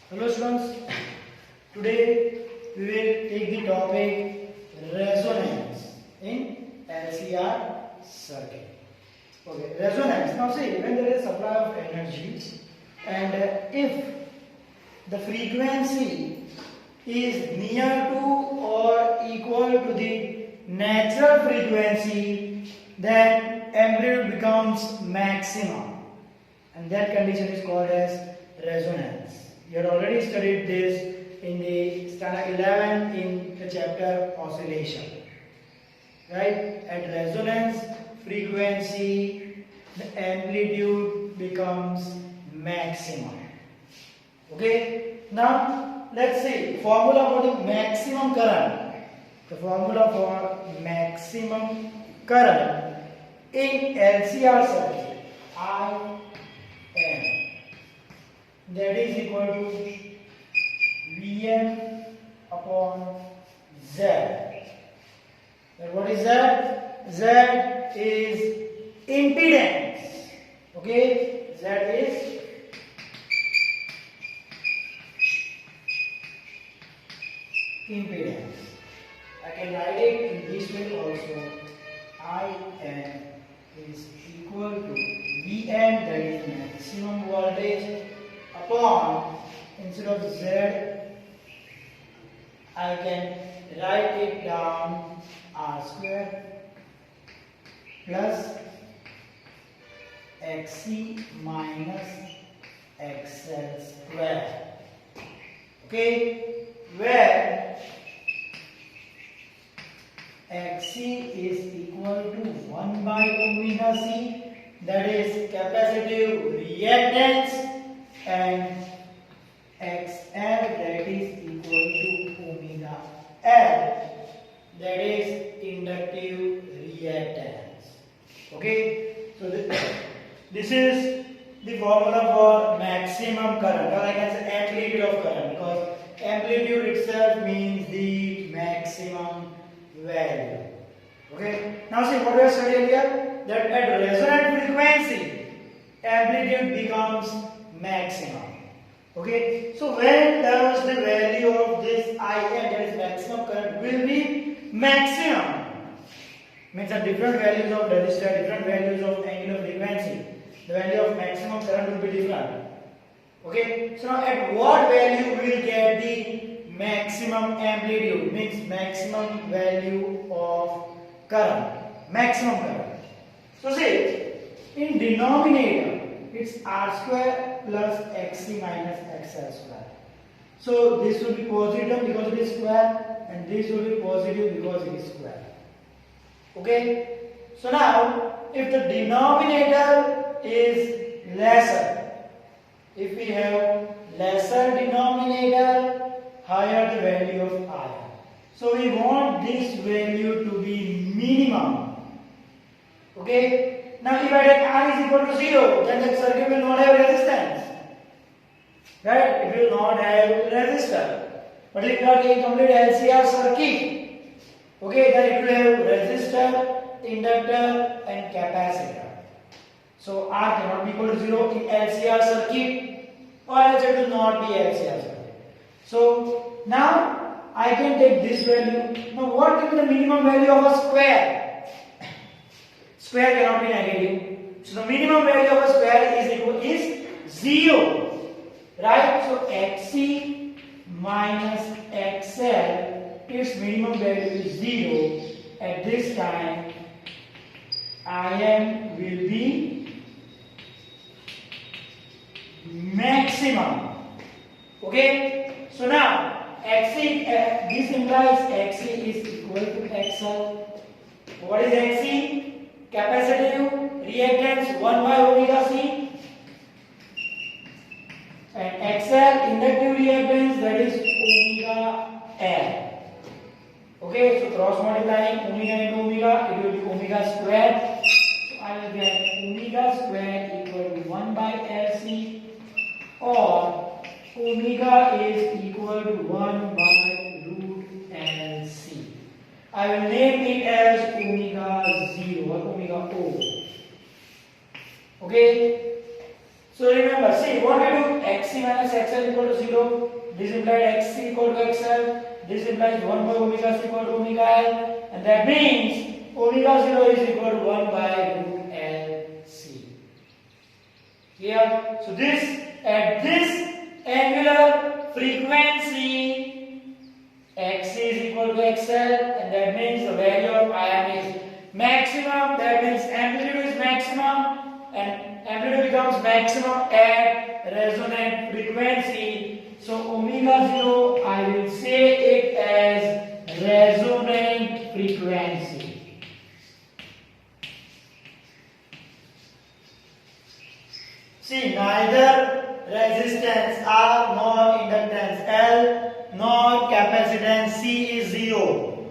Hello students, today we will take the topic resonance in LCR circuit. Okay, resonance. Now see, when there is supply of energy and if the frequency is near to or equal to the natural frequency, then amplitude becomes maximum, and that condition is called as resonance. You had already studied this in the standard 11 in the chapter oscillation. Right? At resonance frequency, the amplitude becomes maximum. Okay? Now, let's see formula for the maximum current. The formula for maximum current in LCR circuit, I am, that is equal to Vm upon Z. And what is Z? Z is impedance. Okay, Z is impedance. I can write it in this way also. Im is equal to Vm, that is maximum voltage, upon, instead of Z, I can write it down R square plus Xc minus XL square. Okay, where Xc is equal to 1 by omega c, that is capacitive reactance, and XL, that is equal to omega L, that is inductive reactance. Okay, so this is the formula for maximum current, or I can say amplitude of current, because amplitude itself means the maximum value. Okay, now see what we have studied earlier, that at resonant frequency amplitude becomes maximum. Okay, so when does the value of this Im, that is maximum current, will be maximum? Means at different values of resistor, different values of angular frequency, the value of maximum current will be different. Okay, so now at what value we will get the maximum amplitude, means maximum value of current, maximum current. So see, in denominator it's R square plus Xc minus XL square. So this will be positive because it is square, and this will be positive because it is square. Okay, so now if the denominator is lesser, if we have lesser denominator, higher the value of I. So we want this value to be minimum. Okay, now if I take R is equal to 0, then the circuit will not have resistance. Right? It will not have resistor. But if you are taking complete LCR circuit, okay, then it will have resistor, inductor and capacitor. So R cannot be equal to 0 in LCR circuit, or else it will not be LCR circuit. So now I can take this value. Now what will be the minimum value of a square? Square cannot be negative. So the minimum value of a square is 0. Right? So Xc minus XL, its minimum value is 0. At this time, Im will be maximum. Okay? So now, Xc, this implies Xc is equal to XL. What is Xc? Capacitive reactance 1 by omega c, and XL inductive reactance, that is omega L. Okay, so cross multiplying omega into omega, it will be omega square. So I will get omega square equal to 1 by LC, or omega is equal to 1 by root LC. I will name it as omega 0 or omega O. Okay, So remember, see what we do, xc minus xl equal to 0. This implies xc equal to xl. This implies 1 by omega c equal to omega l, and that means omega 0 is equal to 1 by root LC. Clear? So this at this angular frequency, xc is equal to xl, and that means the value of Im is maximum. That means amplitude is maximum, and amplitude becomes maximum at resonant frequency. So omega 0, I will say it as resonant frequency. See, neither resistance R nor inductance L nor capacitance C is 0.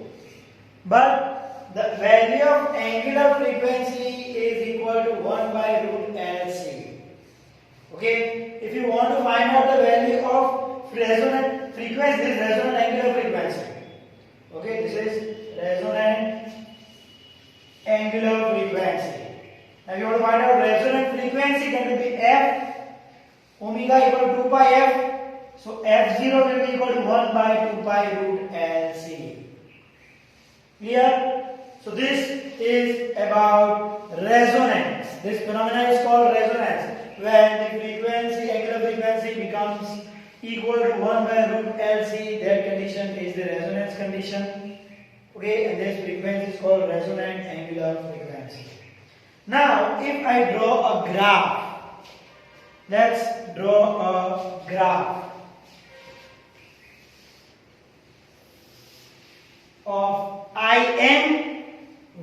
But the value of angular frequency is equal to 1 by root LC. Okay, if you want to find out the value of resonant frequency, this is resonant angular frequency. Okay, this is resonant angular frequency. Now you want to find out resonant frequency, that will be F omega equal to 2 pi F. So F0 will be equal to 1 by 2 pi root LC. Clear? So this is about resonance. This phenomenon is called resonance. When the frequency, angular frequency becomes equal to 1 by root LC, that condition is the resonance condition. Okay, and this frequency is called resonant angular frequency. Now, if I draw a graph, let's draw a graph of Im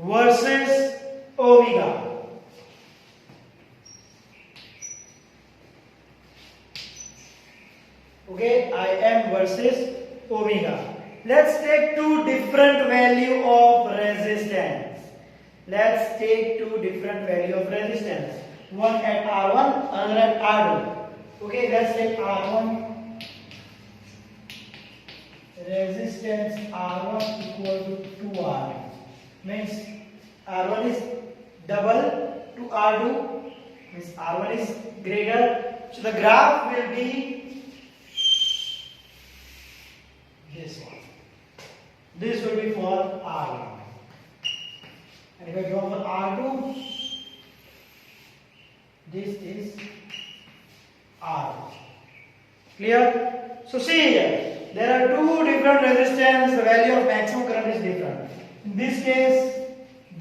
versus omega. Okay, Im versus omega. Let's take two different value of resistance. Let's take two different value of resistance. One at R1, another at R2. Okay, let's take R1. Resistance R1 equal to 2R. Means R1 is double to R2. Means R1 is greater. So the graph will be this one. This will be for R1. And if I draw for R2, this is R. Clear? So see here, there are two different resistance. The value of maximum current is different. In this case,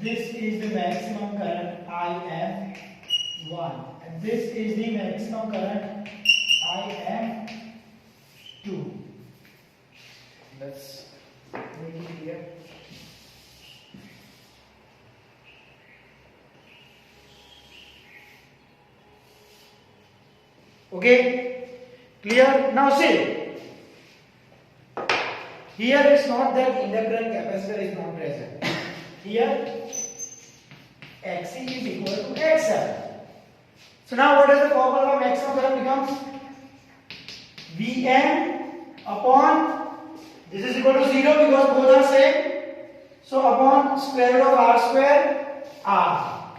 this is the maximum current IM1, and this is the maximum current IM2. Let's make it here. Okay, clear? Now see, here it's not that inductor and capacitor is not present. Here Xc is equal to XL. So now what is the formula of maximum current becomes? Vn upon, this is equal to 0 because both are same. So upon square root of R square R.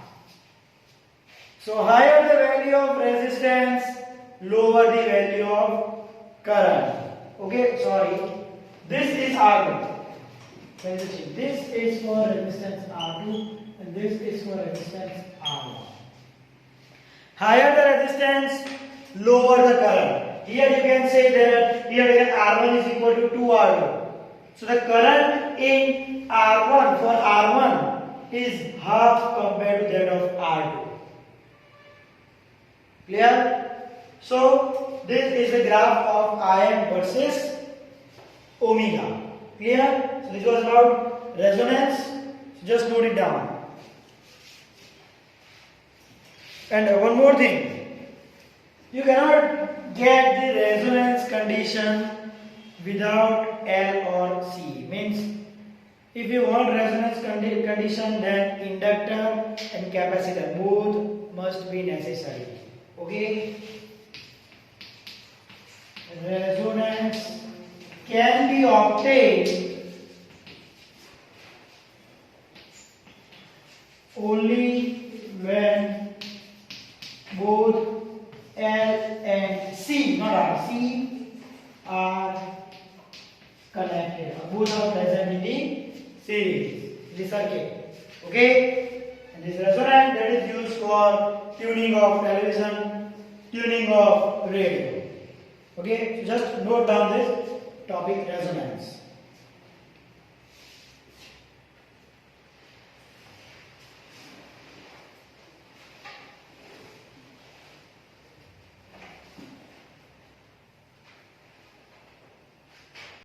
So higher the value of resistance, lower the value of current. Okay, sorry. This is R2. This is for resistance R2 and this is for resistance R1. Higher the resistance, lower the current. Here you can say that here again R1 is equal to 2R2. So the current in R1 for R1 is half compared to that of R2. Clear? So this is the graph of Im versus omega. Clear? So this was about resonance. So just note it down. And one more thing. You cannot get the resonance condition without L or C. Means if you want resonance condition, then inductor and capacitor both must be necessary. Okay? Resonance can be obtained only when both and C, not R, C are connected. Both are present in the series, the circuit. Okay? And this resonance that is used for tuning of television, tuning of radio. Okay? So just note down this topic, resonance.